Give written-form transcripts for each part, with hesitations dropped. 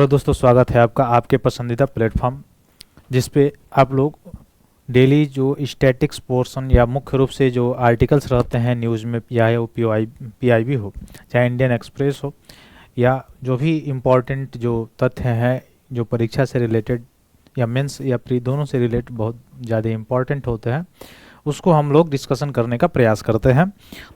Hello दोस्तों, स्वागत है आपका आपके पसंदीदा प्लेटफॉर्म जिस पे आप लोग डेली जो स्टैटिक्स पोर्शन या मुख्य रूप से जो आर्टिकल्स रहते हैं न्यूज़ में, चाहे वो पीआईबी हो, चाहे इंडियन एक्सप्रेस हो, या जो भी इम्पोर्टेंट जो तथ्य हैं जो परीक्षा से रिलेटेड या मेंस या प्री दोनों से रिलेटेड बहुत ज़्यादा इम्पोर्टेंट होते हैं, उसको हम लोग डिस्कशन करने का प्रयास करते हैं।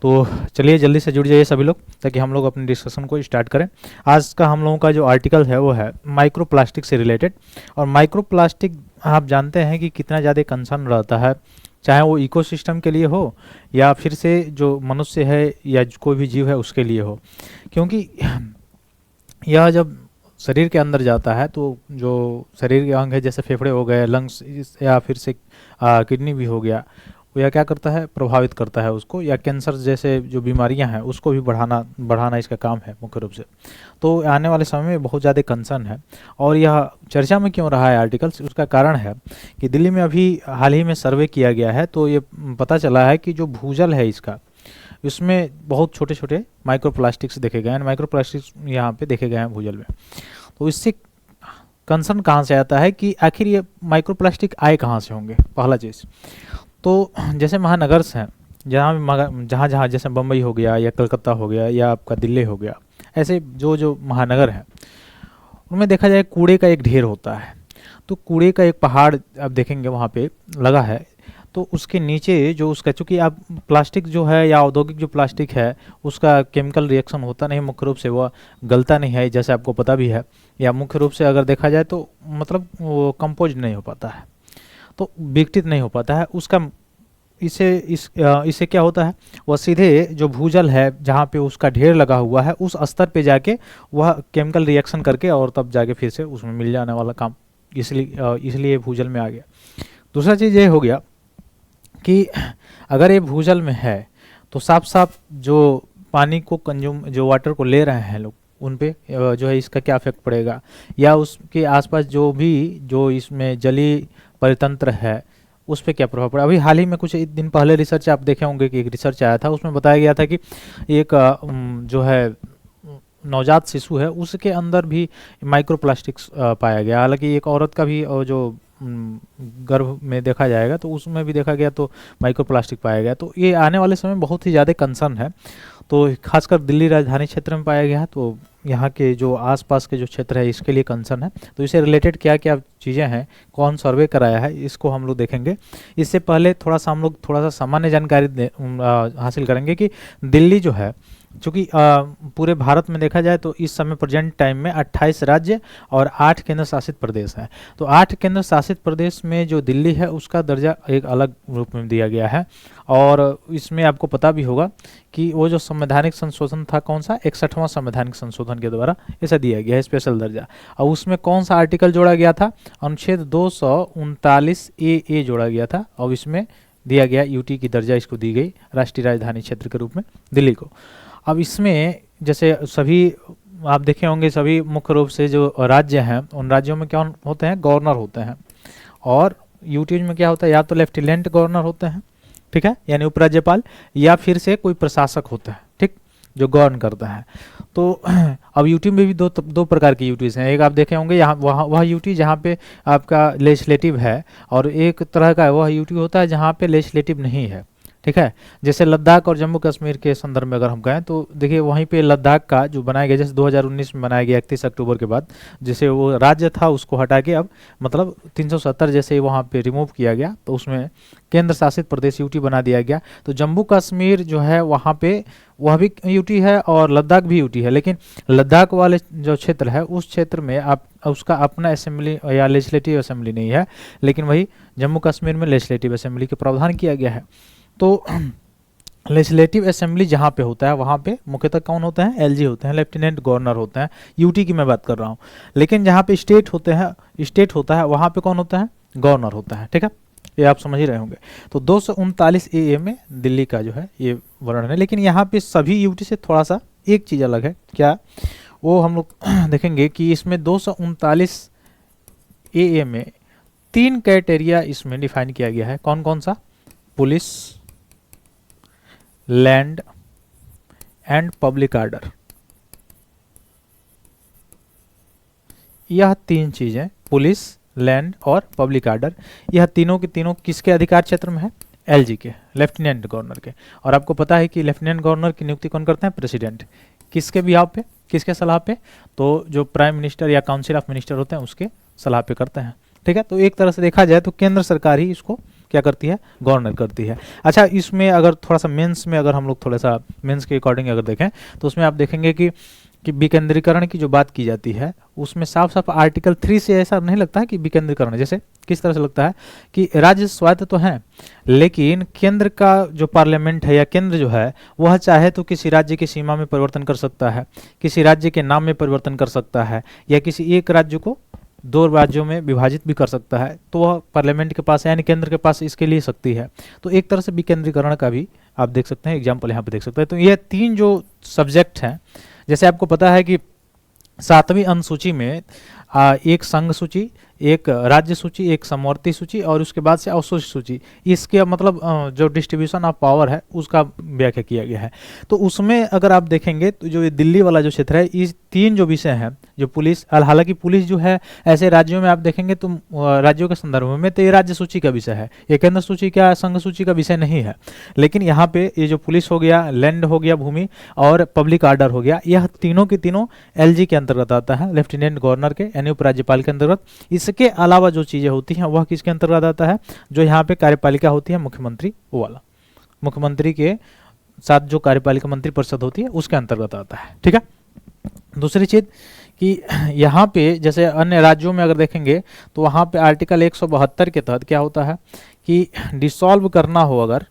तो चलिए जल्दी से जुड़ जाइए सभी लोग, ताकि हम लोग अपने डिस्कशन को स्टार्ट करें। आज का हम लोगों का जो आर्टिकल है वो है माइक्रो प्लास्टिक से रिलेटेड। और माइक्रो प्लास्टिक आप जानते हैं कि कितना ज़्यादा कंसर्न रहता है, चाहे वो इकोसिस्टम के लिए हो या फिर से जो मनुष्य है या कोई भी जीव है उसके लिए हो। क्योंकि यह जब शरीर के अंदर जाता है तो जो शरीर के अंग है, जैसे फेफड़े हो गए, लंग्स या फिर से किडनी भी हो गया, वो यह क्या करता है, प्रभावित करता है उसको, या कैंसर जैसे जो बीमारियां हैं उसको भी बढ़ाना इसका काम है मुख्य रूप से। तो आने वाले समय में बहुत ज़्यादा कंसर्न है। और यह चर्चा में क्यों रहा है आर्टिकल्स, उसका कारण है कि दिल्ली में अभी हाल ही में सर्वे किया गया है, तो ये पता चला है कि जो भूजल है इसका, इसमें बहुत छोटे छोटे माइक्रो प्लास्टिक्स देखे गए हैं। माइक्रो प्लास्टिक्स यहाँ पे देखे गए हैं भूजल में। तो इससे कंसर्न कहाँ से आता है कि आखिर ये माइक्रो प्लास्टिक आए कहाँ से होंगे, पहला चीज़। तो जैसे महानगर्स हैं, जहाँ जहाँ जैसे बम्बई हो गया या कलकत्ता हो गया या आपका दिल्ली हो गया, ऐसे जो जो महानगर हैं उनमें देखा जाए कूड़े का एक ढेर होता है। तो कूड़े का एक पहाड़ आप देखेंगे वहाँ पे लगा है। तो उसके नीचे जो उसका, चूँकि आप प्लास्टिक जो है या औद्योगिक जो प्लास्टिक है उसका केमिकल रिएक्शन होता नहीं, मुख्य रूप से वह गलता नहीं है, जैसे आपको पता भी है, या मुख्य रूप से अगर देखा जाए तो मतलब वो कंपोज नहीं हो पाता है, तो विघटित नहीं हो पाता है उसका। इससे क्या होता है, वह सीधे जो भूजल है जहाँ पे उसका ढेर लगा हुआ है उस स्तर पे जाके वह केमिकल रिएक्शन करके और तब जाके फिर से उसमें मिल जाने वाला काम, इसलिए भूजल में आ गया। दूसरा चीज़ ये हो गया कि अगर ये भूजल में है तो साफ साफ जो पानी को कंज्यूम, जो वाटर को ले रहे हैं लोग, उन पे जो है इसका क्या इफेक्ट पड़ेगा, या उसके आसपास जो भी जो इसमें जलीय परितंत्र है उस पर क्या प्रभाव पड़ा। अभी हाल ही में कुछ एक दिन पहले रिसर्च आप देखे होंगे कि एक रिसर्च आया था, उसमें बताया गया था कि एक जो है नवजात शिशु है उसके अंदर भी माइक्रो प्लास्टिक्स पाया गया। हालांकि एक औरत का भी जो गर्भ में देखा जाएगा तो उसमें भी देखा गया तो माइक्रो प्लास्टिक पाया गया। तो ये आने वाले समय में बहुत ही ज़्यादा कंसर्न है। तो खासकर दिल्ली राजधानी क्षेत्र में पाया गया है, तो यहाँ के जो आसपास के जो क्षेत्र है इसके लिए कंसर्न है। तो इससे रिलेटेड क्या क्या चीज़ें हैं, कौन सर्वे कराया है, इसको हम लोग देखेंगे। इससे पहले थोड़ा सा हम लोग थोड़ा सा सामान्य जानकारी हासिल करेंगे कि दिल्ली जो है, चूँकि पूरे भारत में देखा जाए तो इस समय प्रेजेंट टाइम में 28 राज्य और 8 केंद्र शासित प्रदेश हैं। तो 8 केंद्र शासित प्रदेश में जो दिल्ली है उसका दर्जा एक अलग रूप में दिया गया है। और इसमें आपको पता भी होगा कि वो जो संवैधानिक संशोधन था, कौन सा, 61वां संवैधानिक संशोधन के द्वारा ऐसा दिया गया है स्पेशल दर्जा। और उसमें कौन सा आर्टिकल जोड़ा गया था, अनुच्छेद 239 ए जोड़ा गया था, और इसमें दिया गया यूटी की दर्जा इसको दी गई, राष्ट्रीय राजधानी क्षेत्र के रूप में दिल्ली को। अब इसमें जैसे सभी आप देखे होंगे, सभी मुख्य रूप से जो राज्य हैं उन राज्यों में क्या होते हैं, गवर्नर होते हैं। और यूटीज में क्या होता है, या तो लेफ्टिनेंट गवर्नर होते हैं, ठीक है, यानी उपराज्यपाल, या फिर से कोई प्रशासक होता है, ठीक, जो गवर्न करता है। तो अब यूटी में भी दो प्रकार की यूटीज हैं। एक आप देखे होंगे यहाँ वह यूटी जहाँ पे आपका लेजिस्लेटिव है, और एक तरह का वह यूटी होता है जहाँ पे लेजिस्लेटिव नहीं है, ठीक है। जैसे लद्दाख और जम्मू कश्मीर के संदर्भ में अगर हम कहें तो देखिए वहीं पे लद्दाख का जो बनाया गया, जैसे 2019 में बनाया गया 31 अक्टूबर के बाद, जैसे वो राज्य था उसको हटा के अब मतलब 370 जैसे वहाँ पे रिमूव किया गया, तो उसमें केंद्र शासित प्रदेश यूटी बना दिया गया। तो जम्मू कश्मीर जो है वहाँ पे वह भी यूटी है और लद्दाख भी यूटी है, लेकिन लद्दाख वाले जो क्षेत्र है उस क्षेत्र में आप उसका अपना असेंबली या लेजिस्लेटिव असेंबली नहीं है, लेकिन वही जम्मू कश्मीर में लेजिस्लेटिव असेंबली के प्रावधान किया गया है। तो लेजिस्लेटिव असेंबली जहाँ पे होता है वहाँ पे मुख्यतः कौन होते हैं, एलजी होते हैं, लेफ्टिनेंट गवर्नर होते हैं, यूटी की मैं बात कर रहा हूँ। लेकिन जहाँ पे स्टेट होते हैं, स्टेट होता है, वहाँ पे कौन होता है, गवर्नर होता है, ठीक है, ये आप समझ ही रहे होंगे। तो 239 ए में दिल्ली का जो है ये वर्णन है। लेकिन यहाँ पे सभी यूटी से थोड़ा सा एक चीज़ अलग है, क्या, वो हम लोग देखेंगे कि इसमें 239 ए में 3 क्राइटेरिया इसमें डिफाइन किया गया है। कौन कौन सा, police, land and public order, यह तीन चीजें, पुलिस, लैंड और पब्लिक ऑर्डर, यह तीनों के तीनों किसके अधिकार क्षेत्र में है? एलजी के, लेफ्टिनेंट गवर्नर के। और आपको पता है कि लेफ्टिनेंट गवर्नर की नियुक्ति कौन करते हैं? प्रेसिडेंट। किसके बिहाव पे, किसके सलाह पे? तो जो प्राइम मिनिस्टर या काउंसिल ऑफ मिनिस्टर होते हैं उसके सलाह पे करते हैं, ठीक है। तो एक तरह से देखा जाए तो केंद्र सरकार ही इसको क्या करती है? गवर्नर करती है। अच्छा, इसमें अगर थोड़ा सा मेंस में, अगर हम लोग थोड़ा सा मेंस के अकॉर्डिंग अगर देखें तो उसमें आप देखेंगे कि विकेंद्रीकरण की जो बात की जाती है उसमें साफ साफ आर्टिकल 3 से ऐसा नहीं लगता है कि विकेंद्रीकरण, जैसे किस तरह से लगता है कि राज्य स्वायत्त तो हैं लेकिन केंद्र का जो पार्लियामेंट है या केंद्र जो है वह चाहे तो किसी राज्य की सीमा में परिवर्तन कर सकता है, किसी राज्य के नाम में परिवर्तन कर सकता है, या किसी एक राज्य को दो राज्यों में विभाजित भी कर सकता है। तो वह पार्लियामेंट के पास यानी केंद्र के पास इसके लिए शक्ति है। तो एक तरह से विकेंद्रीकरण का भी आप देख सकते हैं एग्जाम्पल यहाँ पे देख सकते हैं। तो ये तीन जो सब्जेक्ट हैं, जैसे आपको पता है कि 7वीं अनुसूची में एक संघ सूची, एक राज्य सूची, एक समवर्ती सूची और उसके बाद से अवशोषित सूची, इसके मतलब जो डिस्ट्रीब्यूशन ऑफ पावर है उसका व्याख्या किया गया है। तो उसमें अगर आप देखेंगे तो जो ये दिल्ली वाला जो क्षेत्र है, इस तीन जो विषय हैं, जो पुलिस, हालांकि पुलिस जो है ऐसे राज्यों में आप देखेंगे तो राज्यों के संदर्भ में तो ये राज्य सूची का विषय है, ये केंद्र सूची का, संघ सूची का विषय नहीं है। लेकिन यहाँ पे ये जो पुलिस हो गया, लैंड हो गया भूमि, और पब्लिक ऑर्डर हो गया, यह तीनों के तीनों एलजी के अंतर्गत आता है, लेफ्टिनेंट गवर्नर के यानी उपराज्यपाल के अंतर्गत। इसके अलावा जो चीजें होती हैं वह किसके अंतर्गत आता है? जो यहाँ पे कार्यपालिका होती है मुख्यमंत्री, वो वाला, मुख्यमंत्री के साथ जो कार्यपालिका मंत्री परिषद होती है उसके अंतर्गत आता है, ठीक है। दूसरी चीज कि यहाँ पे जैसे अन्य राज्यों में अगर देखेंगे तो वहाँ पे आर्टिकल 172 के तहत क्या होता है कि डिसॉल्व करना हो, अगर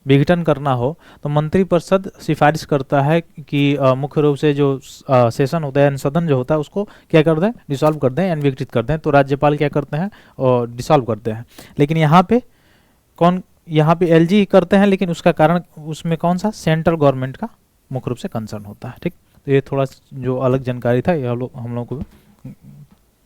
विघटन करना हो तो मंत्रिपरिषद सिफारिश करता है कि मुख्य रूप से जो सेशन होता है, सदन जो होता है उसको क्या कर दें? डिसॉल्व कर दें यानी विघटित कर दें। तो राज्यपाल क्या करते हैं? और डिसॉल्व करते हैं। लेकिन यहाँ पे कौन? यहाँ पे एलजी करते हैं, लेकिन उसका कारण उसमें कौन सा? सेंट्रल गवर्नमेंट का मुख्य रूप से कंसर्न होता है, ठीक। तो ये थोड़ा जो अलग जानकारी था ये हम लोग को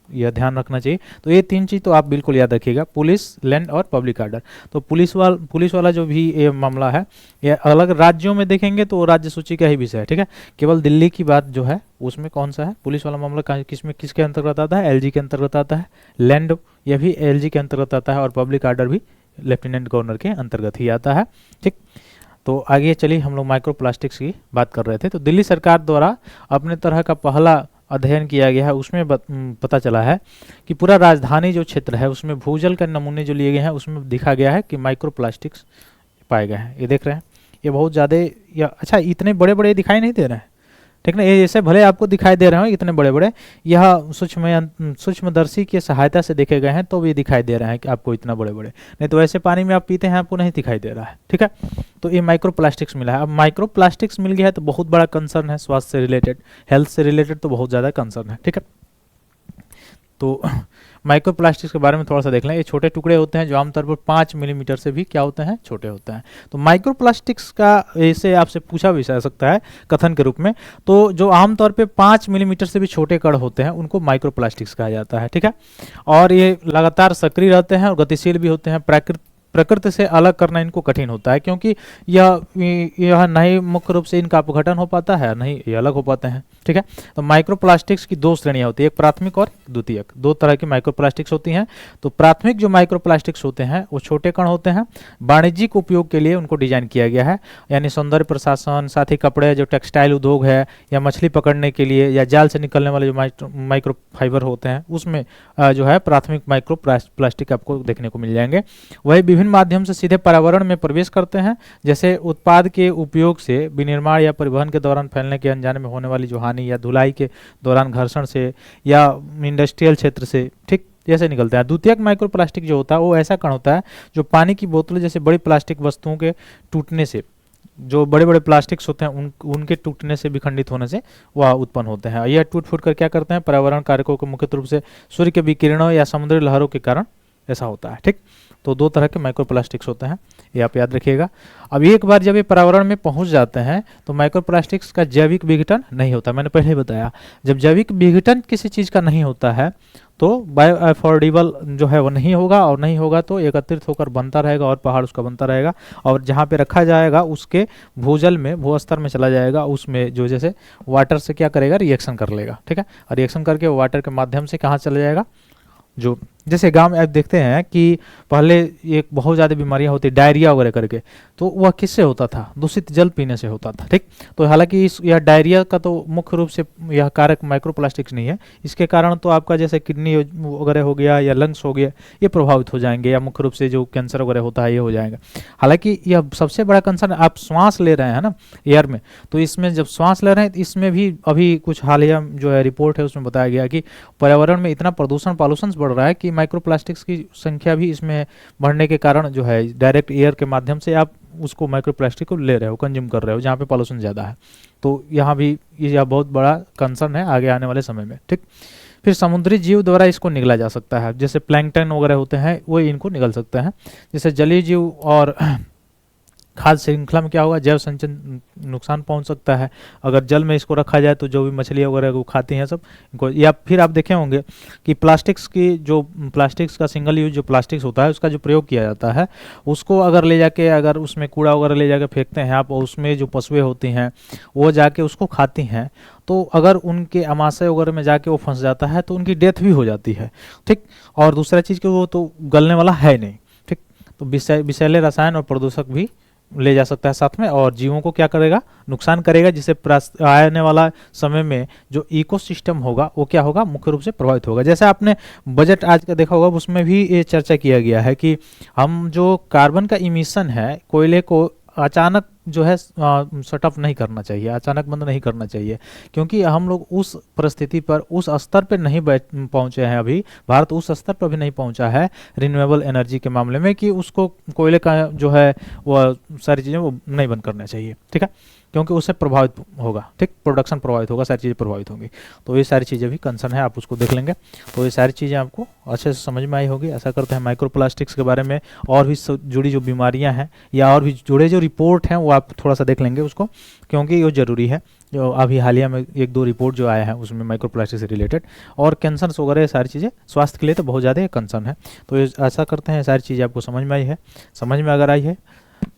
यह ध्यान रखना चाहिए। तो ये तीन चीज तो आप बिल्कुल याद रखिएगा, पुलिस, लैंड और पब्लिक ऑर्डर। तो पुलिस वाला जो भी ये मामला है, ये अलग राज्यों में देखेंगे तो राज्य सूची का ही विषय है, ठीक है। केवल दिल्ली की बात जो है उसमें कौन सा है? पुलिस वाला मामला किसमें, किसके अंतर्गत आता है? एलजी के अंतर्गत आता है। लैंड यह भी एलजी के अंतर्गत आता है और पब्लिक ऑर्डर भी लेफ्टिनेंट गवर्नर के अंतर्गत ही आता है, ठीक। तो आगे चलिए, हम लोग माइक्रो प्लास्टिक्स की बात कर रहे थे। तो दिल्ली सरकार द्वारा अपने तरह का पहला अध्ययन किया गया है, उसमें पता चला है कि पूरा राजधानी जो क्षेत्र है उसमें भूजल के नमूने जो लिए गए हैं उसमें दिखा गया है कि माइक्रो प्लास्टिक्स पाए गए हैं। ये देख रहे हैं, ये बहुत ज़्यादा, या अच्छा इतने बड़े बड़े दिखाई नहीं दे रहे हैं, ठीक ना। ये जैसे भले आपको दिखाई दे रहे हो इतने बड़े बड़े, यह सूक्ष्मदर्शी की सहायता से देखे गए हैं तो ये दिखाई दे रहे हैं कि आपको इतना बड़े बड़े, नहीं तो ऐसे पानी में आप पीते हैं आपको नहीं दिखाई दे रहा है, ठीक है। तो ये माइक्रो प्लास्टिक्स मिला है। अब माइक्रो प्लास्टिक्स मिल गया है तो बहुत बड़ा कंसर्न है, स्वास्थ्य से रिलेटेड, हेल्थ से रिलेटेड तो बहुत ज़्यादा कंसर्न है, ठीक है। तो माइक्रो प्लास्टिक्स के बारे में थोड़ा सा देख लें। ये छोटे टुकड़े होते हैं जो आमतौर पर 5 मिलीमीटर से भी क्या होते हैं? छोटे होते हैं। तो माइक्रो प्लास्टिक्स का ऐसे आपसे पूछा भी जा सकता है कथन के रूप में। तो जो आमतौर पे 5 मिलीमीटर से भी छोटे कण होते हैं उनको माइक्रो प्लास्टिक्स कहा जाता है, ठीक है। और ये लगातार सक्रिय रहते हैं और गतिशील भी होते हैं। प्रकृति से अलग करना इनको कठिन होता है क्योंकि यह नहीं मुख्य रूप से इनका अपघटन हो पाता है, नहीं ये अलग हो पाते हैं, ठीक है। तो माइक्रो प्लास्टिक्स की दो श्रेणियां होती है, एक प्राथमिक और द्वितीयक। दो तरह की माइक्रो प्लास्टिक्स होती हैं। तो प्राथमिक जो माइक्रो प्लास्टिक्स होते हैं वो छोटे कण होते हैं, वाणिज्यिक उपयोग के लिए उनको डिजाइन किया गया है, यानी सौंदर्य प्रशासन, साथ ही कपड़े, जो टेक्सटाइल उद्योग है, या मछली पकड़ने के लिए, या जाल से निकलने वाले जो माइक्रो फाइबर होते हैं उसमें जो है प्राथमिक माइक्रो प्लास्टिक आपको देखने को मिल जाएंगे। वही विभिन्न माध्यम से सीधे पर्यावरण में प्रवेश करते हैं, जैसे उत्पाद के उपयोग से, विनिर्माण या परिवहन के दौरान फैलने के अनजाने में होने वाली जो हानि, या धुलाई के दौरान घर्षण से, या इंडस्ट्रियल क्षेत्र से, ठीक, जैसे निकलते हैं। द्वितीयक माइक्रो प्लास्टिक जो होता है वो ऐसा कण होता है जो पानी की बोतल जैसे बड़ी प्लास्टिक वस्तुओं के टूटने से, जो बड़े बड़े प्लास्टिक्स होते हैं उनके टूटने से, विखंडित होने से वह उत्पन्न होते हैं। यह टूट फूट कर क्या करते हैं? पर्यावरण कारकों को, मुख्य रूप से सूर्य के विकिरणों या समुद्री लहरों के कारण ऐसा होता है, ठीक। तो 2 तरह के माइक्रो प्लास्टिक्स होते हैं, ये आप याद रखिएगा। अब एक बार जब ये पर्यावरण में पहुंच जाते हैं तो माइक्रो प्लास्टिक्स का जैविक विघटन नहीं होता। मैंने पहले ही बताया, जब जैविक विघटन किसी चीज़ का नहीं होता है तो बायोअफोर्डेबल जो है वो नहीं होगा, और नहीं होगा तो एकत्रित होकर बनता रहेगा और पहाड़ उसका बनता रहेगा, और जहाँ पे रखा जाएगा उसके भूजल में, भूस्तर में चला जाएगा, उसमें जो जैसे वाटर से क्या करेगा, रिएक्शन कर लेगा, ठीक है। और रिएक्शन करके वो वाटर के माध्यम से कहाँ चला जाएगा, जो जैसे गांव में आप देखते हैं कि पहले एक बहुत ज़्यादा बीमारियां होती, डायरिया वगैरह करके, तो वह किससे होता था, दूषित जल पीने से होता था, ठीक। तो हालांकि इस यह डायरिया का तो मुख्य रूप से यह कारक माइक्रोप्लास्टिक्स नहीं है, इसके कारण तो आपका जैसे किडनी वगैरह हो गया या लंग्स हो गया, ये प्रभावित हो जाएंगे, या मुख्य रूप से जो कैंसर वगैरह होता है ये हो जाएगा। हालांकि यह सबसे बड़ा कंसर्न, आप श्वास ले रहे हैं ना एयर में, तो इसमें जब श्वास ले रहे हैं तो इसमें भी अभी कुछ हालिया जो है रिपोर्ट है उसमें बताया गया कि पर्यावरण में इतना प्रदूषण पॉल्यूशन बढ़ रहा है कि माइक्रोप्लास्टिक्स की संख्या भी इसमें बढ़ने के कारण जो है डायरेक्ट एयर के माध्यम से आप उसको माइक्रोप्लास्टिक को ले रहे हो, कंज्यूम कर रहे हो, जहाँ पे पॉल्यूशन ज़्यादा है। तो यहाँ भी यह बहुत बड़ा कंसर्न है आगे आने वाले समय में, ठीक। फिर समुद्री जीव द्वारा इसको निगला जा सकता है, जैसे प्लैंकटन वगैरह होते हैं वो इनको निगल सकते हैं। जैसे जलीय जीव और खाद्य श्रृंखला में क्या होगा, जैव संचयन नुकसान पहुंच सकता है अगर जल में इसको रखा जाए, तो जो भी मछलियाँ वगैरह को खाती हैं सब इनको। या फिर आप देखे होंगे कि प्लास्टिक्स की जो प्लास्टिक्स का सिंगल यूज जो प्लास्टिक्स होता है उसका जो प्रयोग किया जाता है, उसको अगर ले जाके अगर उसमें कूड़ा वगैरह ले जाके फेंकते हैं आप, और उसमें जो पशुएं होती हैं वो जाके उसको खाती हैं, तो अगर उनके आमाशय वगैरह में जाके वो फंस जाता है तो उनकी डेथ भी हो जाती है, ठीक। और दूसरा चीज़ कि वो तो गलने वाला है नहीं, ठीक। तो विषैले रसायन और प्रदूषक भी ले जा सकता है साथ में, और जीवों को क्या करेगा, नुकसान करेगा, जिससे आने वाला समय में जो इकोसिस्टम होगा वो क्या होगा, मुख्य रूप से प्रभावित होगा। जैसे आपने बजट आज का देखा होगा, उसमें भी ये चर्चा किया गया है कि हम जो कार्बन का इमिशन है कोयले को अचानक जो है शट ऑफ नहीं करना चाहिए, अचानक बंद नहीं करना चाहिए, क्योंकि हम लोग उस परिस्थिति पर, उस स्तर पर नहीं पहुंचे हैं अभी, भारत उस स्तर पर भी नहीं पहुंचा है रिन्यूएबल एनर्जी के मामले में कि उसको कोयले का जो है वो सारी चीज़ें वो नहीं बंद करना चाहिए, ठीक है, क्योंकि उससे प्रभावित होगा, ठीक, प्रोडक्शन प्रभावित होगा, सारी चीज़ें प्रभावित होंगी। तो ये सारी चीज़ें भी कंसर्न है, आप उसको देख लेंगे। तो ये सारी चीज़ें आपको अच्छे से समझ में आई होगी, ऐसा करते हैं। माइक्रोप्लास्टिक्स के बारे में और भी जुड़ी जो बीमारियां हैं या और भी जुड़े जो रिपोर्ट हैं वो आप थोड़ा सा देख लेंगे उसको, क्योंकि ये जरूरी है। जो अभी हालिया में 1-2 रिपोर्ट जो आया है उसमें माइक्रोप्लास्टिक से रिलेटेड और कैंसर वगैरह सारी चीज़ें स्वास्थ्य के लिए तो बहुत ज़्यादा कंसर्न है। तो ऐसा करते हैं, सारी चीज़ें आपको समझ में आई है, समझ में अगर आई है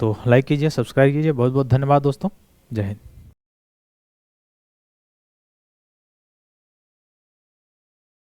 तो लाइक कीजिए, सब्सक्राइब कीजिए। बहुत बहुत धन्यवाद दोस्तों, जय हिंद।